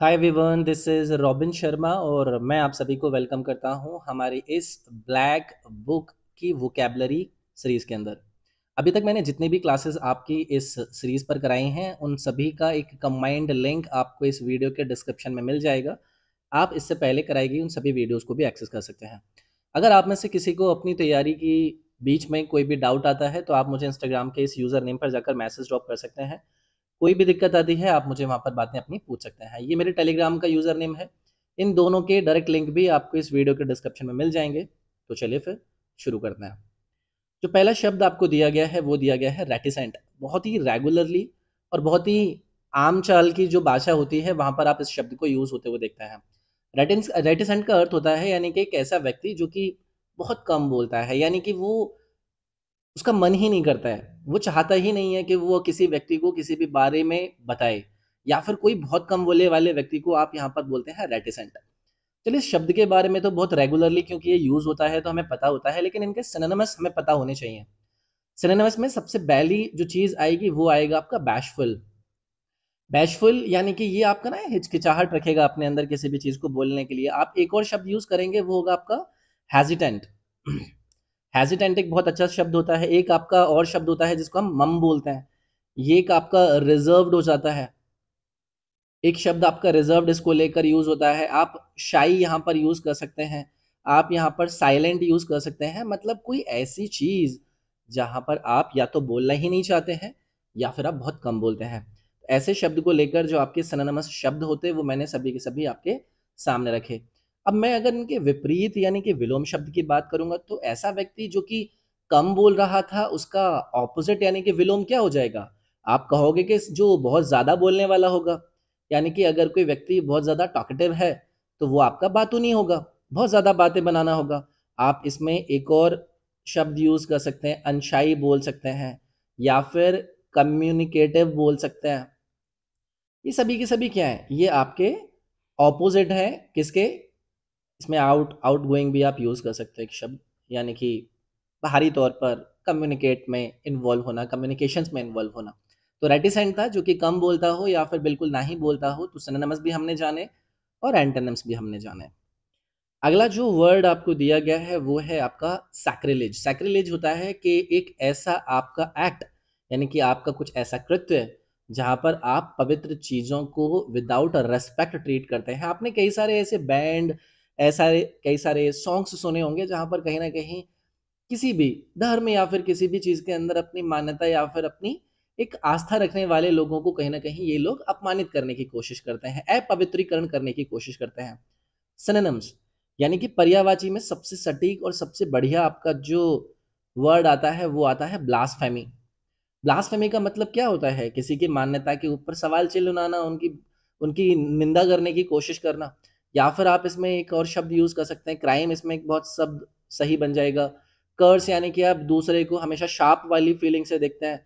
Hi everyone, this is robin Sharma और मैं आप सभी को वेलकम करता हूं हमारी इस ब्लैक बुक की वोकैबुलरी सीरीज़ के अंदर। अभी तक मैंने जितनी भी क्लासेस आपकी इस सीरीज़ पर कराई हैं, उन सभी का एक कंबाइंड लिंक आपको इस वीडियो के डिस्क्रिप्शन में मिल जाएगा। आप इससे पहले कराई गई उन सभी वीडियोज़ को भी एक्सेस कर सकते हैं। अगर आप में से किसी को अपनी तैयारी की बीच में कोई भी डाउट आता है, तो आप मुझे इंस्टाग्राम के इस यूज़र नेम पर जाकर मैसेज ड्रॉप कर सकते हैं। कोई भी दिक्कत आती है आप मुझे वहाँ पर बातें अपनी पूछ सकते हैं। ये मेरे टेलीग्राम का यूज़र नेम है। इन दोनों के डायरेक्ट लिंक भी आपको इस वीडियो के डिस्क्रिप्शन में मिल जाएँगे। तो चलिए फिर शुरू करते हैं। जो पहला शब्द आपको दिया गया है वो दिया गया है रेटिसेंट। बहुत ही रेगुलरली और बहुत ही आम चाल की जो भाषा होती है वहाँ पर आप इस शब्द को यूज़ होते हुए देखते हैं। रेटिसेंट का अर्थ होता है यानी कि एक ऐसा व्यक्ति जो कि बहुत कम बोलता है, यानी कि वो उसका मन ही नहीं करता है। वो चाहता ही नहीं है कि वो किसी व्यक्ति को किसी भी बारे में बताए, या फिर कोई बहुत कम बोलने वाले व्यक्ति को आप यहाँ पर बोलते हैं रेटिसेंट। चलिए, इस शब्द के बारे में तो बहुत रेगुलरली क्योंकि ये यूज़ होता है तो हमें पता होता है, लेकिन इनके सिनोनिमस हमें पता होने चाहिए। सिनोनिमस में सबसे पहली जो चीज़ आएगी वो आएगा आपका बैशफुल। बैशफुल यानी कि ये आपका ना हिचकिचाहट रखेगा अपने अंदर किसी भी चीज़ को बोलने के लिए। आप एक और शब्द यूज़ करेंगे वो होगा आपका हेजिटेंट। हेजिटेंट एक बहुत अच्छा शब्द होता है। एक आपका और शब्द होता है जिसको हम मम बोलते हैं। ये एक आपका रिजर्व्ड हो जाता है। एक शब्द आपका रिजर्व्ड इसको लेकर यूज़ होता है। आप शाई यहाँ पर यूज़ कर सकते हैं। आप यहाँ पर साइलेंट यूज़ कर सकते हैं। मतलब कोई ऐसी चीज़ जहाँ पर आप या तो बोलना ही नहीं चाहते हैं या फिर आप बहुत कम बोलते हैं। ऐसे शब्द को लेकर जो आपके सिनोनिमस शब्द होते हैं वो मैंने सभी के सभी आपके सामने रखे। अब मैं अगर इनके विपरीत यानी कि विलोम शब्द की बात करूँगा तो ऐसा व्यक्ति जो कि कम बोल रहा था उसका ऑपोज़िट यानी कि विलोम क्या हो जाएगा? आप कहोगे कि जो बहुत ज़्यादा बोलने वाला होगा। यानी कि अगर कोई व्यक्ति बहुत ज़्यादा टॉकेटिव है, तो वो आपका बातूनी होगा, बहुत ज़्यादा बातें बनाना होगा। आप इसमें एक और शब्द यूज़ कर सकते हैं, अनशाई बोल सकते हैं या फिर कम्युनिकेटिव बोल सकते हैं। ये सभी के सभी क्या हैं? ये आपके ऑपोज़िट हैं, किसके? इसमें आउटगोइंग भी आप यूज़ कर सकते हैं एक शब्द, यानी कि बाहरी तौर पर कम्युनिकेट में इन्वॉल्व होना, कम्युनिकेशंस में इन्वॉल्व होना। तो रेटिसेंट था जो कि कम बोलता हो या फिर बिल्कुल ना ही बोलता हो। तो सिनोनिम्स भी हमने जाने और एंटोनिम्स भी हमने जाने। अगला जो वर्ड आपको दिया गया है वो है आपका सैक्रिलेज। सैक्रिलेज होता है कि एक ऐसा आपका एक्ट, यानी कि आपका कुछ ऐसा कृत्य जहाँ पर आप पवित्र चीज़ों को विदाउट रेस्पेक्ट ट्रीट करते हैं। आपने कई सारे ऐसे बैंड, ऐसा कई सारे सॉन्ग्स सुने होंगे जहाँ पर कहीं न कहीं किसी भी धर्म या फिर किसी भी चीज़ के अंदर अपनी मान्यता या फिर अपनी एक आस्था रखने वाले लोगों को कहीं न कहीं ये लोग अपमानित करने की कोशिश करते हैं, अपवित्रीकरण करने की कोशिश करते हैं। सिनोनिम्स यानी कि पर्यायवाची में सबसे सटीक और सबसे बढ़िया आपका जो वर्ड आता है वो आता है ब्लास्फेमी। ब्लास्फेमी का मतलब क्या होता है? किसी की मान्यता के ऊपर सवाल चिल्लाना, उनकी उनकी निंदा करने की कोशिश करना। या फिर आप इसमें एक और शब्द यूज़ कर सकते हैं, क्राइम इसमें एक बहुत शब्द सही बन जाएगा। कर्स यानी कि आप दूसरे को हमेशा शार्प वाली फीलिंग से देखते हैं।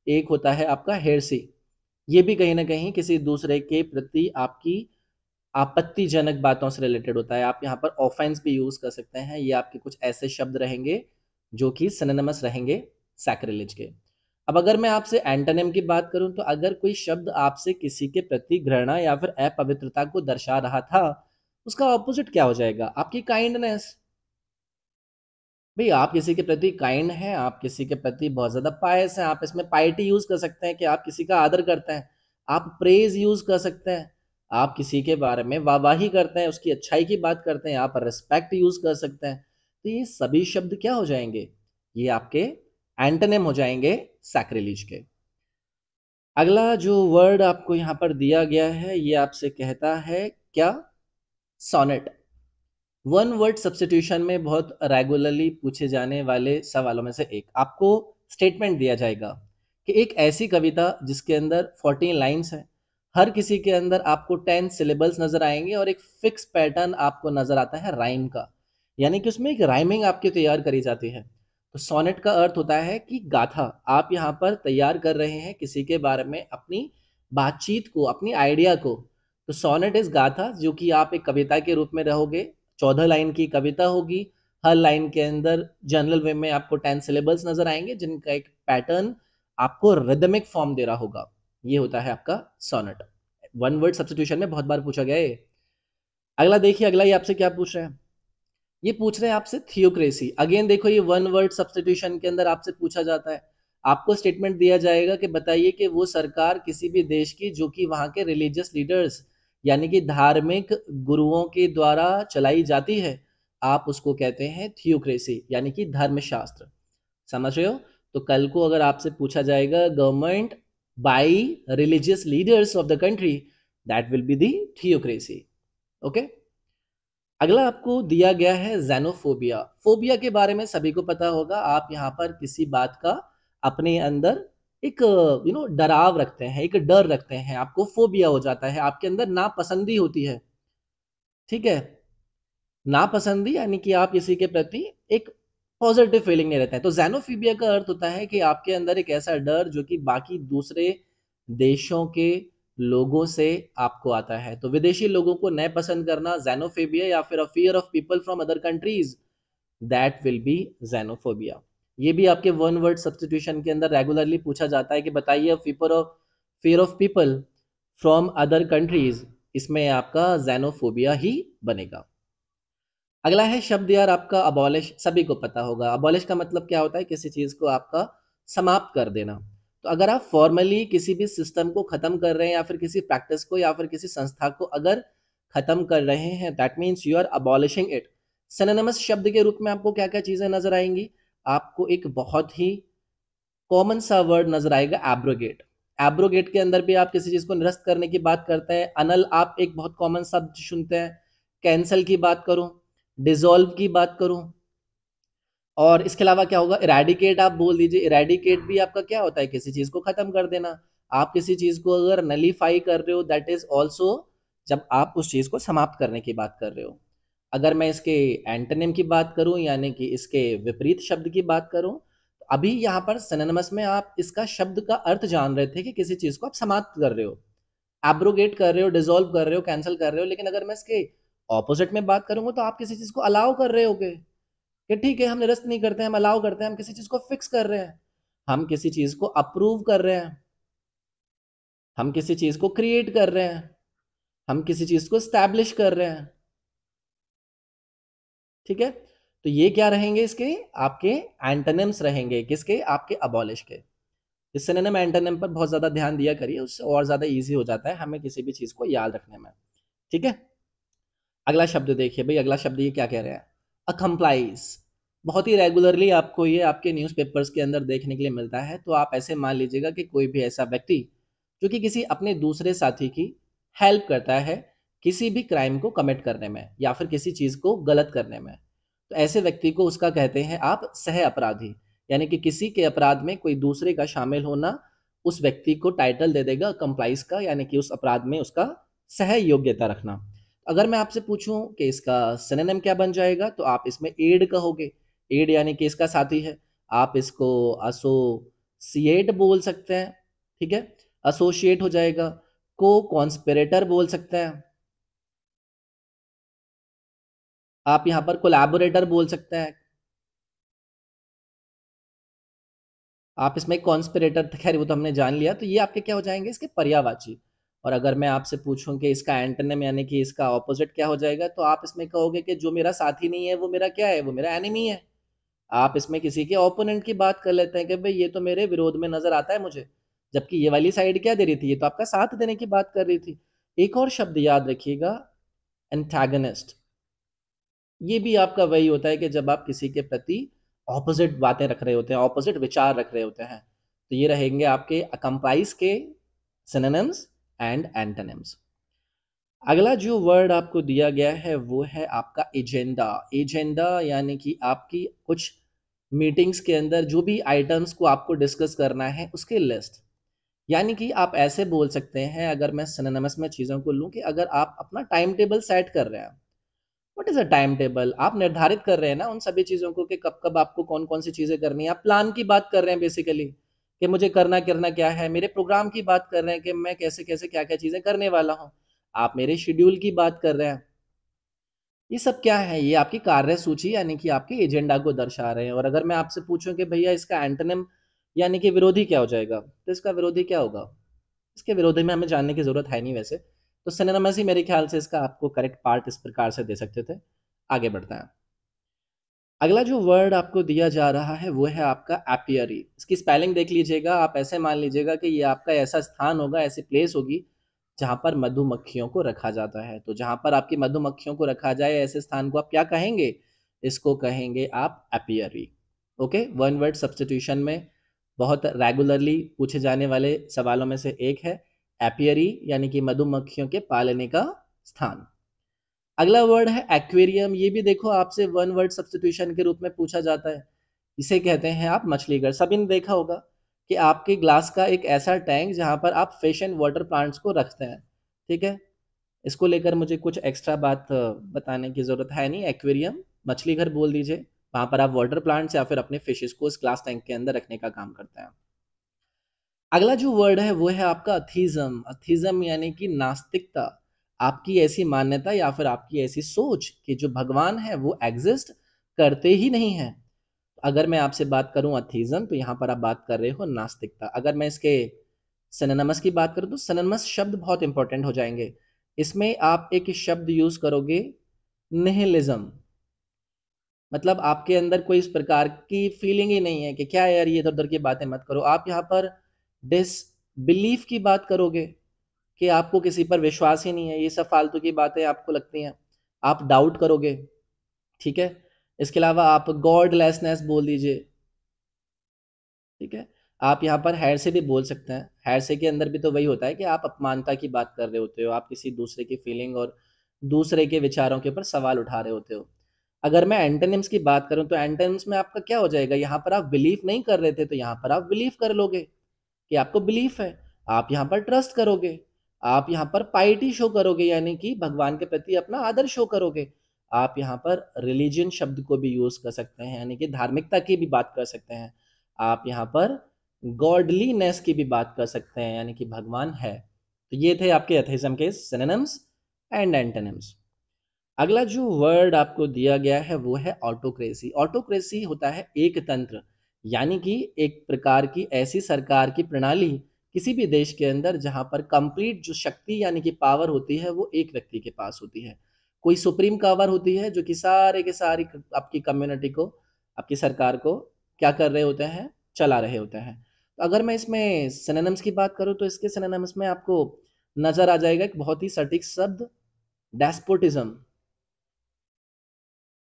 एक होता है आपका हेरेसी। ये भी कहीं न कहीं किसी दूसरे के प्रति आपकी आपत्तिजनक बातों से रिलेटेड होता है। आप यहाँ पर ऑफेंस भी यूज़ कर सकते हैं। ये आपके कुछ ऐसे शब्द रहेंगे जो कि सिनोनिमस रहेंगे सैक्रिलेज के। अब अगर मैं आपसे एंटोनिम की बात करूँ तो अगर कोई शब्द आपसे किसी के प्रति घृणा या फिर अपवित्रता को दर्शा रहा था, उसका ऑपोज़िट क्या हो जाएगा? आपकी काइंडनेस। भई आप किसी के प्रति काइंड हैं, आप किसी के प्रति बहुत ज़्यादा पायस हैं, आप इसमें पायटी यूज़ कर सकते हैं कि आप किसी का आदर करते हैं। आप प्रेज़ यूज़ कर सकते हैं, आप किसी के बारे में वाह-वाही करते हैं, उसकी अच्छाई की बात करते हैं, आप रिस्पेक्ट यूज़ कर सकते हैं। तो ये सभी शब्द क्या हो जाएँगे? ये आपके एंटोनिम हो जाएँगे सैक्रिलेज के। अगला जो वर्ड आपको यहाँ पर दिया गया है, ये आपसे कहता है क्या? सोनेट। वन वर्ड सब्स्टिट्यूशन में बहुत रेगुलरली पूछे जाने वाले सवालों में से एक। आपको स्टेटमेंट दिया जाएगा कि एक ऐसी कविता जिसके अंदर 14 लाइन्स हैं, हर किसी के अंदर आपको 10 सिलेबल्स नज़र आएँगे और एक फिक्स पैटर्न आपको नज़र आता है राइम का। यानी कि उसमें एक राइमिंग आपकी तैयार करी जाती है। तो सोनेट का अर्थ होता है कि गाथा। आप यहाँ पर तैयार कर रहे हैं किसी के बारे में अपनी बातचीत को, अपनी आइडिया को। तो सोनेट इज़ गाथा, जो कि आप एक कविता के रूप में रहोगे। 14 लाइन की कविता होगी। हर लाइन के अंदर जनरल वे में आपको 10 सिलेबल्स नज़र आएँगे जिनका एक पैटर्न आपको रिदमिक फॉर्म दे रहा होगा। ये होता है आपका सोनेट। वन वर्ड सब्स्टिट्यूशन में बहुत बार पूछा गया है। अगला देखिए, अगला ये आपसे क्या पूछ रहे हैं, ये पूछ रहे हैं आपसे थियोक्रेसी। अगेन देखो, ये वन वर्ड सब्स्टिट्यूशन के अंदर आपसे पूछा जाता है। आपको स्टेटमेंट दिया जाएगा कि बताइए कि वो सरकार किसी भी देश की जो कि वहां के रिलीजियस लीडर्स यानी कि धार्मिक गुरुओं के द्वारा चलाई जाती है, आप उसको कहते हैं थियोक्रेसी यानी कि धर्मशास्त्र। समझ रहे हो? तो कल को अगर आपसे पूछा जाएगा government by religious leaders of the country, that will be the theocracy. Okay. अगला आपको दिया गया है जेनोफोबिया। फोबिया के बारे में सभी को पता होगा। आप यहाँ पर किसी बात का अपने अंदर एक डराव रखते हैं, एक डर रखते हैं, आपको फोबिया हो जाता है, आपके अंदर नापसंदी होती है। ठीक है, नापसंदी यानी कि आप किसी के प्रति एक पॉजिटिव फीलिंग नहीं रहता है। तो जेनोफोबिया का अर्थ होता है कि आपके अंदर एक ऐसा डर जो कि बाकी दूसरे देशों के लोगों से आपको आता है। तो विदेशी लोगों को न पसंद करना जेनोफोबिया, या फिर a fear of people from other countries, that will be xenophobia. ये भी आपके वन वर्ड सब्स्टिट्यूशन के अंदर रेगुलरली पूछा जाता है कि बताइए fear of people from other countries, इसमें आपका जेनोफोबिया ही बनेगा। अगला है शब्द यार आपका अबॉलिश। सभी को पता होगा अबॉलिश का मतलब क्या होता है, किसी चीज को आपका समाप्त कर देना। तो अगर आप फॉर्मली किसी भी सिस्टम को खत्म कर रहे हैं, या फिर किसी प्रैक्टिस को, या फिर किसी संस्था को अगर खत्म कर रहे हैं, that means you are abolishing it. Synonymous शब्द के रूप में आपको क्या क्या चीजें नजर आएंगी? आपको एक बहुत ही कॉमन सा वर्ड नजर आएगा, एब्रोगेट। एब्रोगेट के अंदर भी आप किसी चीज को निरस्त करने की बात करते हैं। अनल आप एक बहुत कॉमन शब्द सुनते हैं। कैंसल की बात करूं, डिसॉल्व की बात करूं, और इसके अलावा क्या होगा, इरेडिकेट आप बोल दीजिए। इरेडिकेट भी आपका क्या होता है, किसी चीज को खत्म कर देना। आप किसी चीज को अगर नलीफाई कर रहे हो, दैट इज ऑल्सो जब आप उस चीज को समाप्त करने की बात कर रहे हो। अगर मैं इसके एंटोनिम की बात करूं, यानी कि इसके विपरीत शब्द की बात करूं, तो अभी यहाँ पर सिनोनिमस में आप इसका शब्द का अर्थ जान रहे थे कि किसी चीज को आप समाप्त कर रहे हो, एब्रोगेट कर रहे हो, डिसॉल्व कर रहे हो, कैंसिल कर रहे हो। लेकिन अगर मैं इसके ऑपोजिट में बात करूंगा, तो आप किसी चीज को अलाउ कर रहे होगे कि ठीक है हम निरस्त नहीं करते हैं, हम अलाउ करते हैं, हम किसी चीज को फिक्स कर रहे हैं, हम किसी चीज को अप्रूव कर रहे हैं, हम किसी चीज को क्रिएट कर रहे हैं, हम किसी चीज को स्टैब्लिश कर रहे हैं। ठीक है, तो ये क्या रहेंगे, इसके आपके एंटोनिम्स रहेंगे। किसके? आपके अबॉलिश के। इस सिनोनिम एंटोनिम पर बहुत ज्यादा ध्यान दिया करिए, उससे और ज्यादा इजी हो जाता है हमें किसी भी चीज को याद रखने में। ठीक है, अगला शब्द देखिए भाई। अगला शब्द ये क्या कह रहे हैं, अकम्प्लाइज। बहुत ही रेगुलरली आपको ये आपके न्यूज़पेपर्स के अंदर देखने के लिए मिलता है। तो आप ऐसे मान लीजिएगा कि कोई भी ऐसा व्यक्ति जो कि किसी अपने दूसरे साथी की हेल्प करता है किसी भी क्राइम को कमिट करने में, या फिर किसी चीज को गलत करने में, तो ऐसे व्यक्ति को उसका कहते हैं आप सह अपराधी। यानी कि किसी के अपराध में कोई दूसरे का शामिल होना उस व्यक्ति को टाइटल दे देगा कंप्लाइज का, यानी कि उस अपराध में उसका सह योग्यता रखना। अगर मैं आपसे पूछूं कि इसका सिनोनिम क्या बन जाएगा, तो आप इसमें एड कहोगे। एड यानी कि इसका साथी है। आप इसको एसोसिएट बोल सकते हैं। ठीक है, एसोसिएट हो जाएगा। को कॉन्स्पिरेटर बोल सकते हैं। आप यहां पर कोलैबोरेटर बोल सकते हैं। आप इसमें कॉन्स्पिरेटर, खैर वो तो हमने जान लिया। तो ये आपके क्या हो जाएंगे, इसके पर्यायवाची। और अगर मैं आपसे पूछूं कि इसका एंटोनिम यानी कि इसका ऑपोजिट क्या हो जाएगा, तो आप इसमें कहोगे कि जो मेरा साथी नहीं है वो मेरा क्या है, वो मेरा एनिमी है। आप इसमें किसी के ओपोनेंट की बात कर लेते हैं कि भाई ये तो मेरे विरोध में नजर आता है मुझे, जबकि ये वाली साइड क्या दे रही थी, ये तो आपका साथ देने की बात कर रही थी। एक और शब्द याद रखिएगा, एंटागनिस्ट। ये भी आपका वही होता है कि जब आप किसी के प्रति ऑपोजिट बातें रख रहे होते हैं, ऑपोजिट विचार रख रहे होते हैं। तो ये रहेंगे आपके अकम्प्लाइज के सिनोनिम्स एंड एंटोनिम्स। अगला जो वर्ड आपको दिया गया है वो है आपका एजेंडा। एजेंडा यानी कि आपकी कुछ मीटिंग्स के अंदर जो भी आइटम्स को आपको डिस्कस करना है उसकी लिस्ट। यानी कि आप ऐसे बोल सकते हैं, अगर मैं सिनोनिमस में चीज़ों को लूँ, कि अगर आप अपना टाइम टेबल सेट कर रहे हैं। What is a time table? आप निर्धारित कर रहे हैं ना उन सभी चीज़ों को कि कब कब आपको कौन कौन सी चीज़ें करनी है। आप प्लान की बात कर रहे हैं बेसिकली, कि मुझे करना करना क्या है। मेरे प्रोग्राम की बात कर रहे हैं कि मैं कैसे कैसे क्या क्या चीज़ें करने वाला हूँ। आप मेरे शेड्यूल की बात कर रहे हैं। ये सब क्या है, ये आपकी कार्य सूची यानी कि आपके एजेंडा को दर्शा रहे हैं। और अगर मैं आपसे पूछूं कि भैया इसका एंटोनिम यानी कि विरोधी क्या हो जाएगा, तो इसका विरोधी क्या होगा? इसके विरोधी में हमें जानने की ज़रूरत है नहीं वैसे। तो सिनोनिमस ही मेरे ख्याल से इसका आपको करेक्ट पार्ट इस प्रकार से दे सकते थे। आगे बढ़ते हैं। अगला जो वर्ड आपको दिया जा रहा है वो है आपका एपियरी। इसकी स्पेलिंग देख लीजिएगा, आप ऐसे मान लीजिएगा कि ये आपका ऐसा स्थान होगा, ऐसी प्लेस होगी जहाँ पर मधुमक्खियों को रखा जाता है। तो जहाँ पर आपकी मधुमक्खियों को रखा जाए ऐसे स्थान को आप क्या कहेंगे? इसको कहेंगे आप apiary. Okay, one word substitution में बहुत रेगुलरली पूछे जाने वाले सवालों में से एक है एपियरी, यानी कि मधुमक्खियों के पालने का स्थान। अगला वर्ड है एक्वेरियम। ये भी देखो आपसे वन वर्ड सब्स्टिट्यूशन के रूप में पूछा जाता है। इसे कहते हैं आप मछली घर। सभी ने देखा होगा कि आपके ग्लास का एक ऐसा टैंक जहां पर आप फिश एंड वाटर प्लांट्स को रखते हैं। ठीक है, इसको लेकर मुझे कुछ एक्स्ट्रा बात बताने की जरूरत है नहीं। एक्वेरियम मछली घर बोल दीजिए, वहां पर आप वाटर प्लांट्स या फिर अपने फिशेस को इस ग्लास टैंक के अंदर रखने का काम करते हैं। अगला जो वर्ड है वो है आपका अथीज्म। अथीज्म यानी कि नास्तिकता, आपकी ऐसी मान्यता या फिर आपकी ऐसी सोच कि जो भगवान है वो एग्जिस्ट करते ही नहीं है। अगर मैं आपसे बात करूं अथीज्म, तो यहाँ पर आप बात कर रहे हो नास्तिकता। अगर मैं इसके सिनोनिमस की बात करूं तो सिनोनिमस शब्द बहुत इंपॉर्टेंट हो जाएंगे। इसमें आप एक शब्द यूज करोगे निहिलिज्म, मतलब आपके अंदर कोई इस प्रकार की फीलिंग ही नहीं है कि क्या यार ये इधर उधर की बातें मत करो। आप यहाँ पर डिसबिलीफ की बात करोगे कि आपको किसी पर विश्वास ही नहीं है, ये सब फालतू की बातें आपको लगती हैं, आप डाउट करोगे। ठीक है, इसके अलावा आप गॉडलेसनेस बोल दीजिए। ठीक है, आप यहाँ पर हैर से भी बोल सकते हैं। हैर से के अंदर भी तो वही होता है कि आप अपमानता की बात कर रहे होते हो, आप किसी दूसरे की फीलिंग और दूसरे के विचारों के ऊपर सवाल उठा रहे होते हो। अगर मैं एंटोनिम्स की बात करूं तो एंटोनिम्स में आपका क्या हो जाएगा? यहाँ पर आप बिलीव नहीं कर रहे थे तो यहाँ पर आप बिलीव कर लोगे कि आपको बिलीफ है। आप यहाँ पर ट्रस्ट करोगे, आप यहाँ पर पाइटी शो करोगे, यानी कि भगवान के प्रति अपना आदर शो करोगे। आप यहाँ पर रिलीजन शब्द को भी यूज कर सकते हैं, यानी कि धार्मिकता की भी बात कर सकते हैं। आप यहाँ पर गॉडलीनेस की भी बात कर सकते हैं, यानी कि भगवान है। तो ये थे आपके एथिज्म के सिनोनिम्स एंड एंटोनिम्स। अगला जो वर्ड आपको दिया गया है वो है ऑटोक्रेसी। ऑटोक्रेसी होता है एक तंत्र, यानी कि एक प्रकार की ऐसी सरकार की प्रणाली किसी भी देश के अंदर जहां पर कंप्लीट जो शक्ति यानी कि पावर होती है वो एक व्यक्ति के पास होती है। कोई सुप्रीम पावर होती है जो कि सारे के सारी आपकी कम्युनिटी को, आपकी सरकार को क्या कर रहे होते हैं? चला रहे होते हैं। तो अगर मैं इसमें सिनोनिम्स की बात करूं तो इसके सिनोनिम्स में आपको नजर आ जाएगा एक बहुत ही सटीक शब्द, डेस्पोटिज्म।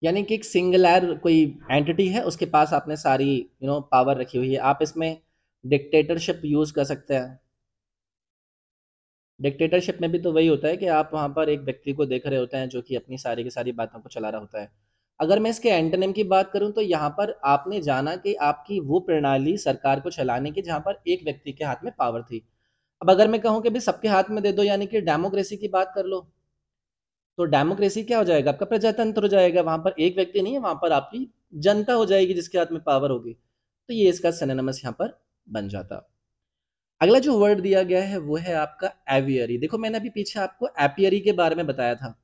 यानी कि एक सिंगुलर कोई एंटिटी है, उसके पास आपने सारी पावर रखी हुई है। आप इसमें डिक्टेटरशिप यूज कर सकते हैं। डिक्टेटरशिप में भी तो वही होता है कि आप वहां पर एक व्यक्ति को देख रहे होते हैं जो कि अपनी सारी की सारी बातों को चला रहा होता है। अगर मैं इसके एंटोनिम की बात करूं तो यहाँ पर आपने जाना कि आपकी वो प्रणाली सरकार को चलाने की जहां पर एक व्यक्ति के हाथ में पावर थी। अब अगर मैं कहूं कि भाई सबके हाथ में दे दो, यानी कि डेमोक्रेसी की बात कर लो, तो डेमोक्रेसी क्या हो जाएगा? आपका प्रजातंत्र हो जाएगा। वहां पर एक व्यक्ति नहीं है, वहां पर आपकी जनता हो जाएगी जिसके हाथ में पावर होगी। तो ये इसका सिनोनिमस यहाँ पर बन जाता। अगला जो वर्ड दिया गया है वो है आपका एवियरी। देखो मैंने अभी पीछे आपको एपियरी के बारे में बताया था।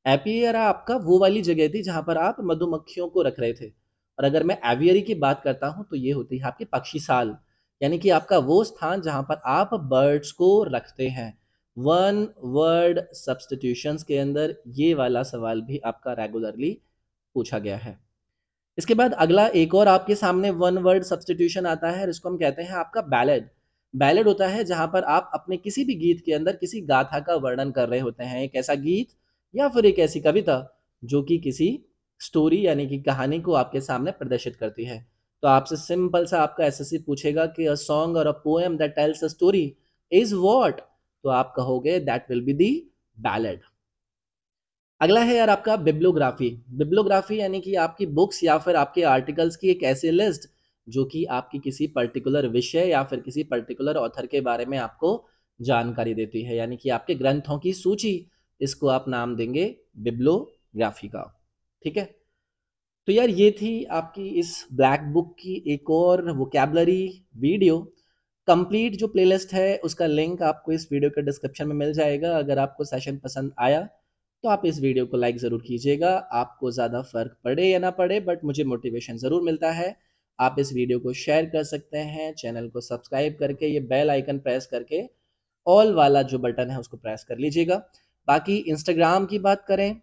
एपियरा आपका वो वाली जगह थी जहां पर आप मधुमक्खियों को रख रहे थे। और अगर मैं एवियरी की बात करता हूं तो ये होती है आपकी पक्षीशाल, यानी कि आपका वो स्थान जहां पर आप बर्ड्स को रखते हैं। वन वर्ड सब्स्टिट्यूशंस के अंदर ये वाला सवाल भी आपका रेगुलरली पूछा गया है। इसके बाद अगला एक और आपके सामने वन वर्ड सब्स्टिट्यूशन आता है, इसको हम कहते हैं आपका बैलेड। बैलेड होता है जहां पर आप अपने किसी भी गीत के अंदर किसी गाथा का वर्णन कर रहे होते हैं, एक ऐसा गीत या फिर एक ऐसी कविता जो कि किसी स्टोरी यानी कि कहानी को आपके सामने प्रदर्शित करती है। तो आपसे सिंपल सा आपका एसएससी पूछेगा कि अ सॉन्ग और a poem that tells a story is what, तो आप कहोगे that will be the ballad. अगला है यार आपका बिब्लियोग्राफी। बिब्लियोग्राफी यानी कि आपकी बुक्स या फिर आपके आर्टिकल्स की एक ऐसी लिस्ट जो कि आपकी किसी पर्टिकुलर विषय या फिर किसी पर्टिकुलर ऑथर के बारे में आपको जानकारी देती है, यानी कि आपके ग्रंथों की सूची। इसको आप नाम देंगे बिब्लियोग्राफी का। ठीक है, तो यार ये थी आपकी इस ब्लैक बुक की एक और वोकैबलरी वीडियो। कंप्लीट जो प्लेलिस्ट है उसका लिंक आपको इस वीडियो के डिस्क्रिप्शन में मिल जाएगा। अगर आपको सेशन पसंद आया तो आप इस वीडियो को लाइक ज़रूर कीजिएगा। आपको ज़्यादा फर्क पड़े या ना पड़े, बट मुझे मोटिवेशन ज़रूर मिलता है। आप इस वीडियो को शेयर कर सकते हैं, चैनल को सब्सक्राइब करके ये बेल आइकन प्रेस करके ऑल वाला जो बटन है उसको प्रेस कर लीजिएगा। बाकी इंस्टाग्राम की बात करें,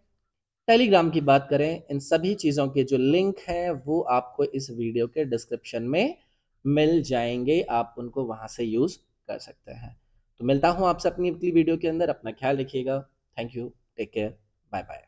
टेलीग्राम की बात करें, इन सभी चीज़ों के जो लिंक हैं वो आपको इस वीडियो के डिस्क्रिप्शन में मिल जाएँगे, आप उनको वहाँ से यूज़ कर सकते हैं। तो मिलता हूँ आपसे अपनी अगली वीडियो के अंदर, अपना ख़्याल रखिएगा। Thank you, take care, bye bye.